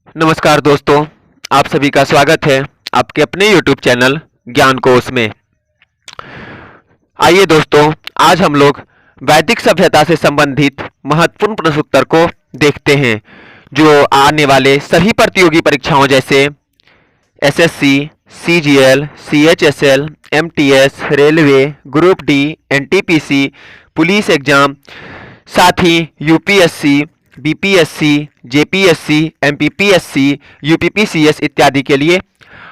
नमस्कार दोस्तों, आप सभी का स्वागत है आपके अपने YouTube चैनल ज्ञान कोश में। आइए दोस्तों, आज हम लोग वैदिक सभ्यता से संबंधित महत्वपूर्ण प्रश्नोत्तर को देखते हैं, जो आने वाले सभी प्रतियोगी परीक्षाओं जैसे SSC, CGL, CHSL, MTS, railway, group D, NTPC, police exam, साथ ही UPSC, BPSC, JPSC, MPPSC, UPPCS इत्यादि के लिए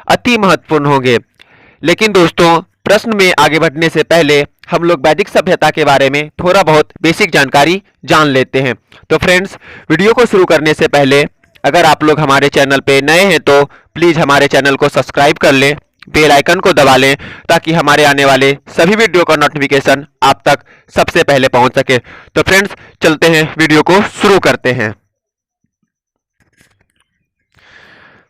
अति महत्वपूर्ण होंगे। लेकिन दोस्तों, प्रश्न में आगे बढ़ने से पहले हम लोग वैदिक सभ्यता के बारे में थोड़ा बहुत बेसिक जानकारी जान लेते हैं। तो फ्रेंड्स, वीडियो को शुरू करने से पहले अगर आप लोग हमारे चैनल पे नए हैं तो प्लीज़ हमारे चैनल को सब्सक्राइब कर लें, बेल आइकन को दबा लें, ताकि हमारे आने वाले सभी वीडियो का नोटिफिकेशन आप तक सबसे पहले पहुंच सके। तो फ्रेंड्स, चलते हैं, वीडियो को शुरू करते हैं।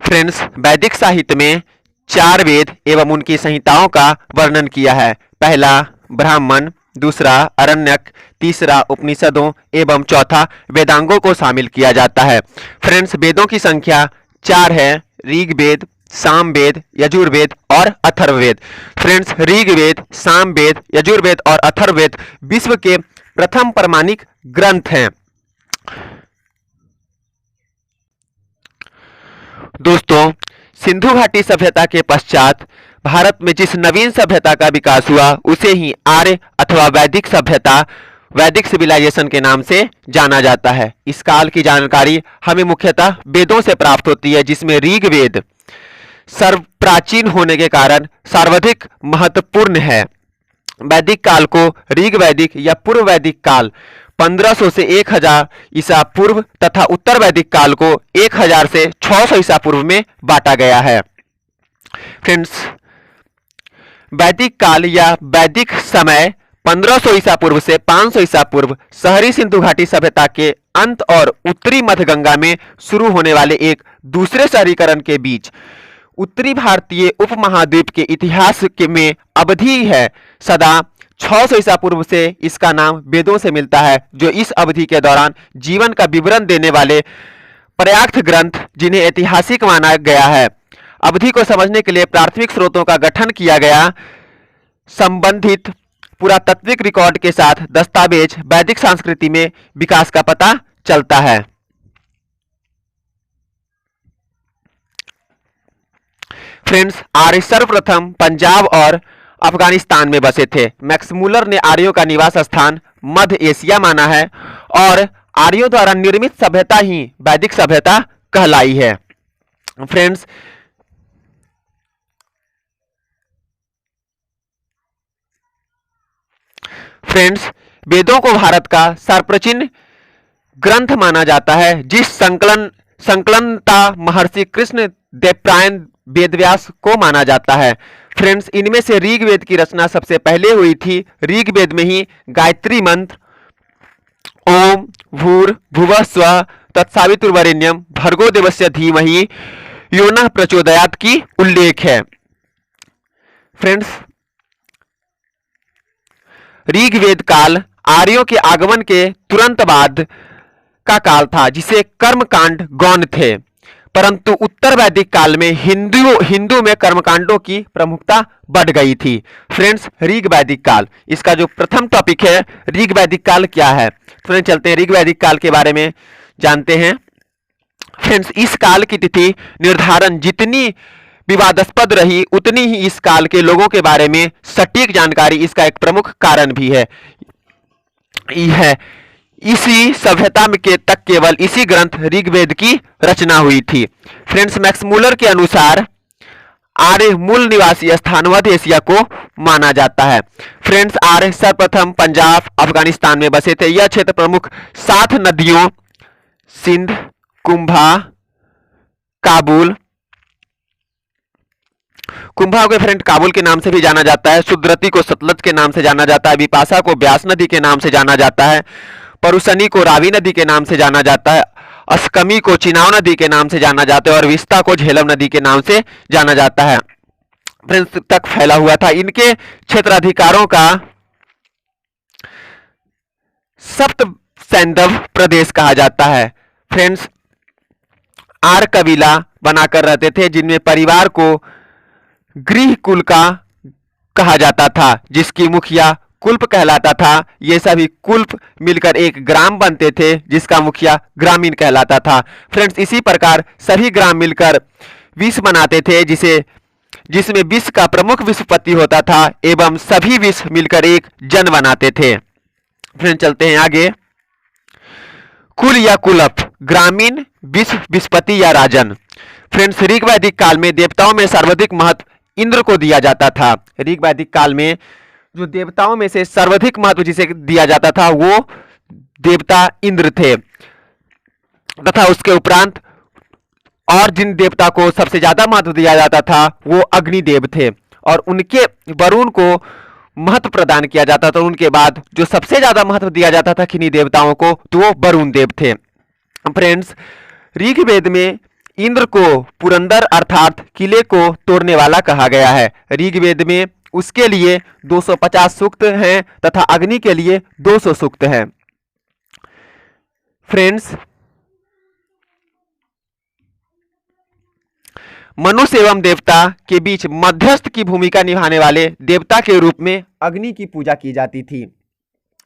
फ्रेंड्स, वैदिक साहित्य में 4 वेद एवं उनकी संहिताओं का वर्णन किया है। पहला ब्राह्मण, दूसरा अरण्यक, तीसरा उपनिषदों एवं चौथा वेदांगों को शामिल किया जाता है। फ्रेंड्स, वेदों की संख्या 4 है: ऋग्वेद, सामवेद, यजुर्वेद और अथर्ववेद। फ्रेंड्स, ऋग्वेद, सामवेद, यजुर्वेद और अथर्ववेद विश्व के प्रथम प्रमाणिक ग्रंथ हैं। दोस्तों, सिंधु घाटी सभ्यता के पश्चात भारत में जिस नवीन सभ्यता का विकास हुआ उसे ही आर्य अथवा वैदिक सभ्यता, वैदिक सिविलाइजेशन के नाम से जाना जाता है। इस काल की जानकारी हमें मुख्यतः वेदों से प्राप्त होती है, जिसमें ऋग्वेद सर्व प्राचीन होने के कारण सर्वाधिक महत्वपूर्ण है। वैदिक काल को ऋग वैदिक या पूर्व वैदिक काल 1500 से 1000 ईसा पूर्व तथा उत्तर वैदिक काल को 1000 से 600 ईसा पूर्व में बांटा गया है। फ्रेंड्स, वैदिक काल या वैदिक समय 1500 ईसा पूर्व से 500 ईसा पूर्व शहरी सिंधु घाटी सभ्यता के अंत और उत्तरी मध्य गंगा में शुरू होने वाले एक दूसरे शहरीकरण के बीच उत्तरी भारतीय उपमहाद्वीप के इतिहास में अवधि है। सदा 600 ईसा पूर्व से इसका नाम वेदों से मिलता है, जो इस अवधि के दौरान जीवन का विवरण देने वाले पर्याप्त ग्रंथ जिन्हें ऐतिहासिक माना गया है। अवधि को समझने के लिए प्राथमिक स्रोतों का गठन किया गया। संबंधित पुरातात्विक रिकॉर्ड के साथ दस्तावेज वैदिक संस्कृति में विकास का पता चलता है। फ्रेंड्स, आर्य सर्वप्रथम पंजाब और अफगानिस्तान में बसे थे। मैक्स मुलर ने आर्यों का निवास स्थान मध्य एशिया माना है और आर्यों द्वारा निर्मित सभ्यता ही वैदिक सभ्यता कहलाई है। फ्रेंड्स, वेदों को भारत का सर्वप्राचीन ग्रंथ माना जाता है, जिस संकलनता महर्षि कृष्ण देवरायन वेदव्यास को माना जाता है। फ्रेंड्स, इनमें से ऋग्वेद की रचना सबसे पहले हुई थी। ऋग्वेद में ही गायत्री मंत्र, ओम भूर्भुवः स्वः तत्सवितुर्वरेण्यम भर्गो देवस्य धीमहि यो नः प्रचोदयात् की उल्लेख है। फ्रेंड्स, ऋग्वेद काल आर्यों के आगमन के तुरंत बाद का काल था, जिसे कर्मकांड गौण थे। परंतु उत्तर वैदिक काल में हिंदू में कर्मकांडों की प्रमुखता बढ़ गई थी। फ्रेंड्स, ऋग वैदिक काल, इसका जो प्रथम टॉपिक है ऋग वैदिक काल क्या है। फ्रेंड्स, चलते हैं ऋग वैदिक काल के बारे में जानते हैं। फ्रेंड्स, इस काल की तिथि निर्धारण जितनी विवादास्पद रही, उतनी ही इस काल के लोगों के बारे में सटीक जानकारी इसका एक प्रमुख कारण भी है। इसी सभ्यता के तक केवल इसी ग्रंथ ऋग्वेद की रचना हुई थी। फ्रेंड्स, मैक्स मुलर के अनुसार आर्य मूल निवासी स्थान मध्य एशिया को माना जाता है। फ्रेंड्स, आर्य सर्वप्रथम पंजाब अफगानिस्तान में बसे थे। यह क्षेत्र प्रमुख 7 नदियों सिंध, कुंभा, काबुल, कुंभा को फ्रेंड काबुल के नाम से भी जाना जाता है, शुद्रती को सतलज के नाम से जाना जाता है, विपाशा को ब्यास नदी के नाम से जाना जाता है, परुसनी को रावी नदी के नाम से जाना जाता है, अस्कमी को चिनाव नदी के नाम से जाना जाता है और विस्ता को झेलम नदी के नाम से जाना जाता है। फ्रेंड्स, तक फैला हुआ था। इनके क्षेत्राधिकारों का सप्त सैंधव प्रदेश कहा जाता है। फ्रेंड्स, आर कबीला बनाकर रहते थे, जिनमें परिवार को गृह कुल का कहा जाता था, जिसकी मुखिया कुल्प कहलाता था। ये सभी कुल्प मिलकर एक ग्राम बनते थे, जिसका मुखिया ग्रामीण कहलाता था। फ्रेंड्स, इसी प्रकार सभी ग्राम मिलकर विष बनाते थे, जिसमें विष का प्रमुख विषपति होता था एवं सभी विष मिलकर एक जन बनाते थे। फ्रेंड, चलते हैं आगे। कुल या कुलप, ग्रामीण, विषपति या राजन। फ्रेंड्स, ऋग वैदिक काल में देवताओं में सर्वाधिक महत्व इंद्र को दिया जाता था। ऋग वैदिक काल में जो देवताओं में से सर्वाधिक महत्व जिसे दिया जाता था वो देवता इंद्र थे, तथा उसके उपरांत और जिन देवता को सबसे ज्यादा महत्व दिया जाता था वो अग्निदेव थे, और उनके वरुण को महत्व प्रदान किया जाता था। उनके बाद जो सबसे ज्यादा महत्व दिया जाता था किन्हीं देवताओं को, तो वो वरुण देव थे। फ्रेंड्स, ऋग्वेद में इंद्र को पुरंदर अर्थात किले को तोड़ने वाला कहा गया है। ऋग्वेद में उसके लिए 250 सूक्त हैं तथा अग्नि के लिए 200 सूक्त हैं। फ्रेंड्स, मनुष्य एवं देवता के बीच मध्यस्थ की भूमिका निभाने वाले देवता के रूप में अग्नि की पूजा की जाती थी।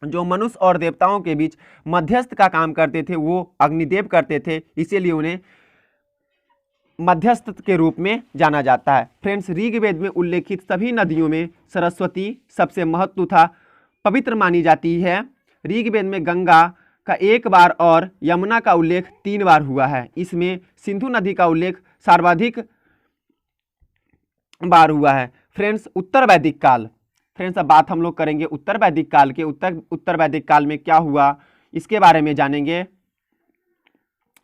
जो मनुष्य और देवताओं के बीच मध्यस्थ का काम करते थे वो अग्निदेव करते थे, इसीलिए उन्हें मध्यस्थ के रूप में जाना जाता है। फ्रेंड्स, ऋग्वेद में उल्लेखित सभी नदियों में सरस्वती सबसे महत्व था पवित्र मानी जाती है। ऋग्वेद में गंगा का 1 बार और यमुना का उल्लेख 3 बार हुआ है। इसमें सिंधु नदी का उल्लेख सर्वाधिक बार हुआ है। फ्रेंड्स, उत्तर वैदिक काल। फ्रेंड्स, अब बात हम लोग करेंगे उत्तर वैदिक काल के। उत्तर वैदिक काल में क्या हुआ इसके बारे में जानेंगे।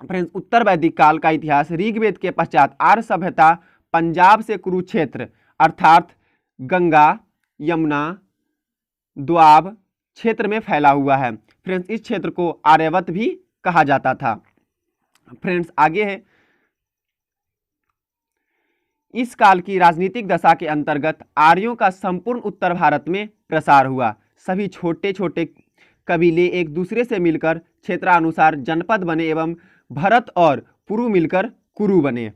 फ्रेंड्स, उत्तर वैदिक काल का इतिहास ऋग्वेद के पश्चात आर्य सभ्यता पंजाब से कुरुक्षेत्र अर्थात गंगा यमुना द्वाब क्षेत्र में फैला हुआ है। फ्रेंड्स, इस क्षेत्र को आर्यवत भी कहा जाता था। फ्रेंड्स, आगे है, इस काल की राजनीतिक दशा के अंतर्गत आर्यों का संपूर्ण उत्तर भारत में प्रसार हुआ। सभी छोटे छोटे कबीले एक दूसरे से मिलकर क्षेत्रानुसार जनपद बने एवं भरत और पुरु मिलकर कुरु बने।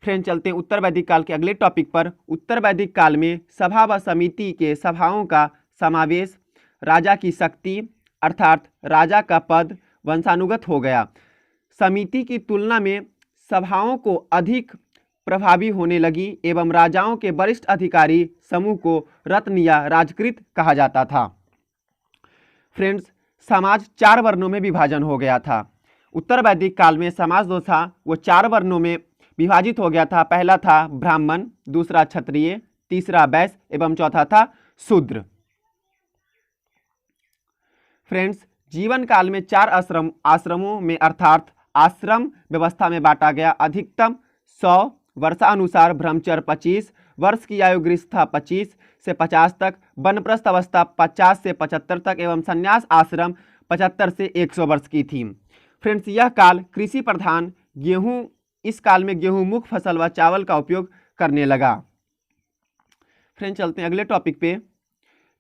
फ्रेंड, चलते हैं उत्तर वैदिक काल के अगले टॉपिक पर। उत्तर वैदिक काल में सभा व समिति के सभाओं का समावेश, राजा की शक्ति अर्थात राजा का पद वंशानुगत हो गया। समिति की तुलना में सभाओं को अधिक प्रभावी होने लगी एवं राजाओं के वरिष्ठ अधिकारी समूह को रत्न या राजकृत कहा जाता था। फ्रेंड्स, समाज 4 वर्णों में विभाजन हो गया था। उत्तर वैदिक काल में समाज जो था वो 4 वर्णों में विभाजित हो गया था। पहला था ब्राह्मण, दूसरा क्षत्रिय, तीसरा वैश्य एवं चौथा था शूद्र। फ्रेंड्स, जीवन काल में 4 आश्रमों में अर्थात आश्रम व्यवस्था में बांटा गया। अधिकतम 100 वर्षानुसार ब्रह्मचर्य 25 वर्ष की आयु, गृहस्था 25 से 50 तक, वनप्रस्थ अवस्था 50 से 75 तक एवं संन्यास आश्रम 75 से 100 वर्ष की थी। फ्रेंड्स, यह काल कृषि प्रधान, इस काल में गेहूं मुख्य फसल व चावल का उपयोग करने लगा। फ्रेंड्स, चलते हैं अगले टॉपिक पे।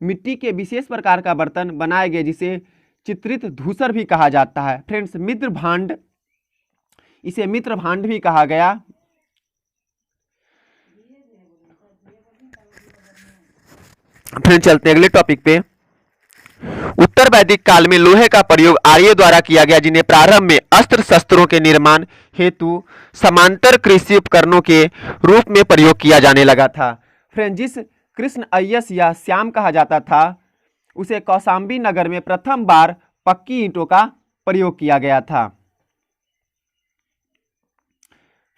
मिट्टी के विशेष प्रकार का बर्तन बनाए गए जिसे चित्रित धूसर भी कहा जाता है। फ्रेंड्स, मित्र भांड, इसे मित्र भांड भी कहा गया। फ्रेंड्स, चलते हैं अगले टॉपिक पे। उत्तर वैदिक काल में लोहे का प्रयोग आर्यों द्वारा किया गया, जिन्हें प्रारंभ में अस्त्र शस्त्रों के निर्माण हेतु समांतर कृषि उपकरणों के रूप में प्रयोग किया जाने लगा था। फ्रेंड्स, जिस कृष्ण अय्यस या श्याम कहा जाता था उसे कौशाम्बी नगर में प्रथम बार पक्की ईंटों का प्रयोग किया गया था।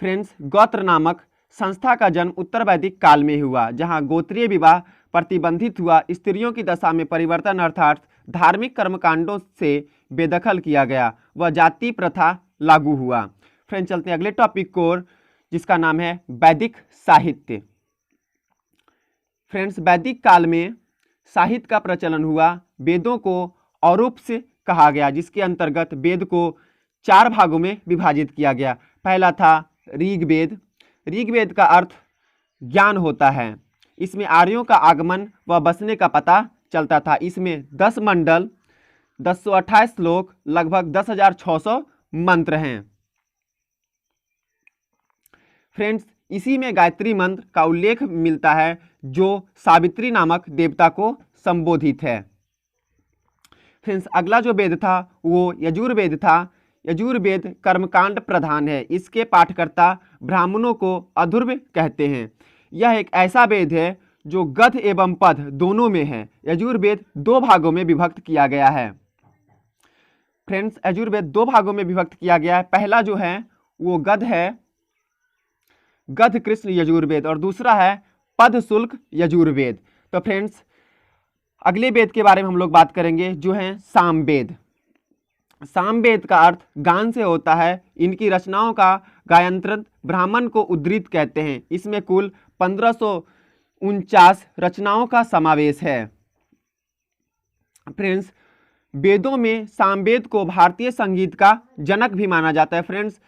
फ्रेंड्स, गोत्र नामक संस्था का जन्म उत्तर वैदिक काल में हुआ, जहां गोत्रीय विवाह प्रतिबंधित हुआ। स्त्रियों की दशा में परिवर्तन अर्थात धार्मिक कर्मकांडों से बेदखल किया गया व जाति प्रथा लागू हुआ। फ्रेंड्स, चलते हैं अगले टॉपिक को, जिसका नाम है वैदिक साहित्य। फ्रेंड्स, वैदिक काल में साहित्य का प्रचलन हुआ। वेदों को औरुप्स कहा गया, जिसके अंतर्गत वेद को 4 भागों में विभाजित किया गया। पहला था ऋग्वेद। ऋग्वेद का अर्थ ज्ञान होता है। इसमें आर्यों का आगमन व बसने का पता चलता था। इसमें 10 मंडल, 1028 श्लोक, लगभग 10,600 मंत्र हैं। फ्रेंड्स इसी में गायत्री मंत्र का उल्लेख मिलता है जो सावित्री नामक देवता को संबोधित है। फ्रेंड्स अगला जो वेद था वो यजुर्वेद था। यजुर्वेद कर्मकांड प्रधान है। इसके पाठकर्ता ब्राह्मणों को अधुर्व कहते हैं। यह एक ऐसा वेद है जो गद्य एवं पद दोनों में है। यजुर्वेद 2 भागों में विभक्त किया गया है। फ्रेंड्स यजुर्वेद 2 भागों में विभक्त किया गया है। पहला जो है वो गद्य है, गद्य कृष्ण यजुर्वेद, और दूसरा है पद शुल्क यजुर्वेद। तो फ्रेंड्स अगले वेद के बारे में हम लोग बात करेंगे जो है सामवेद। सामवेद का अर्थ गान से होता है। इनकी रचनाओं का गायंत्र ब्राह्मण को उद्धृत कहते हैं। इसमें कुल 1549 रचनाओं का समावेश है। फ्रेंड्स वेदों में सामवेद को भारतीय संगीत का जनक भी माना जाता है। फ्रेंड्स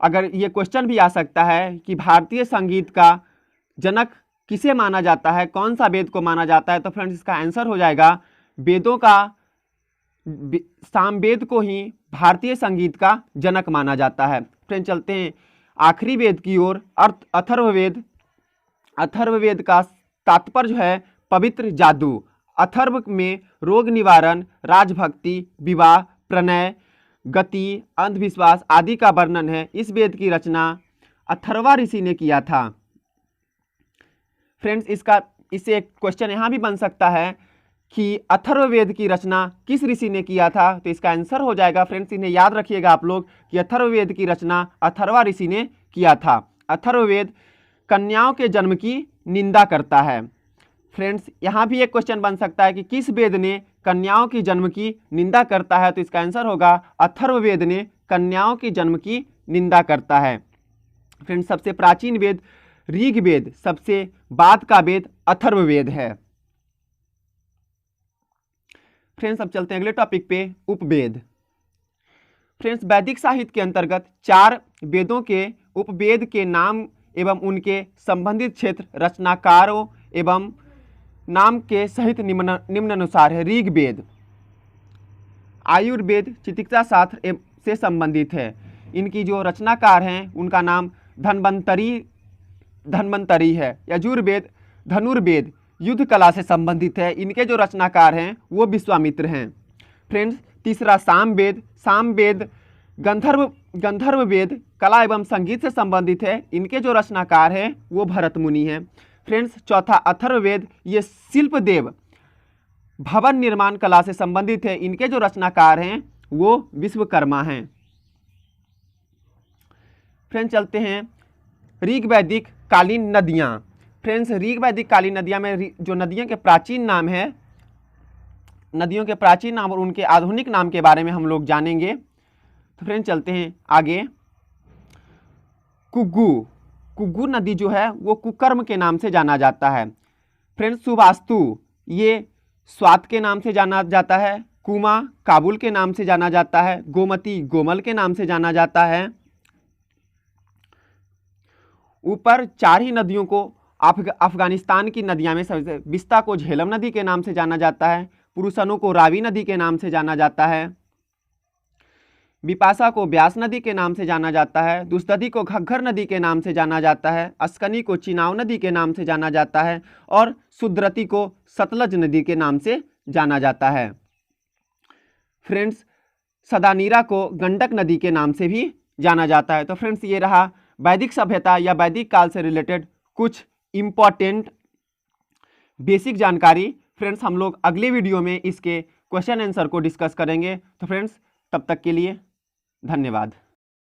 अगर ये क्वेश्चन भी आ सकता है कि भारतीय संगीत का जनक किसे माना जाता है, कौन सा वेद को माना जाता है, तो फ्रेंड्स इसका आंसर हो जाएगा वेदों का सामवेद को ही भारतीय संगीत का जनक माना जाता है। फ्रेंड्स चलते हैं आखिरी वेद की ओर, अथर्ववेद। अथर्ववेद का तात्पर्य जो है पवित्र जादू। अथर्व में रोग निवारण, राजभक्ति, विवाह, प्रणय, गति, अंधविश्वास आदि का वर्णन है। इस वेद की रचना अथर्वा ऋषि ने किया था। फ्रेंड्स इससे एक क्वेश्चन यहाँ भी बन सकता है कि अथर्ववेद की रचना किस ऋषि ने किया था, तो इसका आंसर हो जाएगा फ्रेंड्स, इन्हें याद रखिएगा आप लोग कि अथर्ववेद की रचना अथर्वा ऋषि ने किया था। अथर्ववेद कन्याओं के जन्म की निंदा करता है। फ्रेंड्स यहाँ भी एक क्वेश्चन बन सकता है कि किस वेद ने कन्याओं की जन्म की निंदा करता है, तो इसका आंसर होगा अथर्ववेद ने कन्याओं की जन्म की निंदा करता है। फ्रेंड्स सबसे प्राचीन वेद ऋग्वेद, सबसे बाद का वेद अथर्ववेद है। फ्रेंड्स अब चलते हैं अगले टॉपिक पे, उपवेद। फ्रेंड्स वैदिक साहित्य के अंतर्गत 4 वेदों के उपवेद के नाम एवं उनके संबंधित क्षेत्र, रचनाकारों एवं नाम के सहित निम्नानुसार है। ऋग्वेद आयुर्वेद चिकित्सा शास्त्र से संबंधित है। इनकी जो रचनाकार हैं उनका नाम धन्वंतरी है। यजुर्वेद धनुर्वेद युद्ध कला से संबंधित है। इनके जो रचनाकार हैं वो विश्वामित्र हैं। फ्रेंड्स तीसरा सामवेद। सामवेद गंधर्व वेद कला एवं संगीत से संबंधित है। इनके जो रचनाकार हैं वो भरत मुनि हैं। फ्रेंड्स चौथा अथर्ववेद, ये शिल्प देव भवन निर्माण कला से संबंधित है। इनके जो रचनाकार हैं वो विश्वकर्मा हैं। फ्रेंड्स चलते हैं ऋग्वैदिक कालीन नदियाँ। फ्रेंड्स ऋग्वैदिक कालीन नदियाँ में जो नदियों के प्राचीन नाम है, नदियों के प्राचीन नाम और उनके आधुनिक नाम के बारे में हम लोग जानेंगे। तो फ्रेंड्स चलते हैं आगे। कुग्गू नदी जो है वो कुकर्म के नाम से जाना जाता है। फ्रेंड्स सुवास्तु ये स्वात के नाम से जाना जाता है। कुमा काबुल के नाम से जाना जाता है। गोमती गोमल के नाम से जाना जाता है। ऊपर 4 ही नदियों को अफगानिस्तान की नदियां में सबसे, बिस्ता को झेलम नदी के नाम से जाना जाता है। पुरुषनु को रावी नदी के नाम से जाना जाता है। बिपाशा को ब्यास नदी के नाम से जाना जाता है। दुस्तदी को घग्घर नदी के नाम से जाना जाता है। अस्कनी को चिनाव नदी के नाम से जाना जाता है और सुद्रती को सतलज नदी के नाम से जाना जाता है। फ्रेंड्स सदानीरा को गंडक नदी के नाम से भी जाना जाता है। तो फ्रेंड्स ये रहा वैदिक सभ्यता या वैदिक काल से रिलेटेड कुछ इम्पॉर्टेंट बेसिक जानकारी। फ्रेंड्स हम लोग अगले वीडियो में इसके क्वेश्चन आंसर को डिस्कस करेंगे। तो फ्रेंड्स तब तक के लिए धन्यवाद।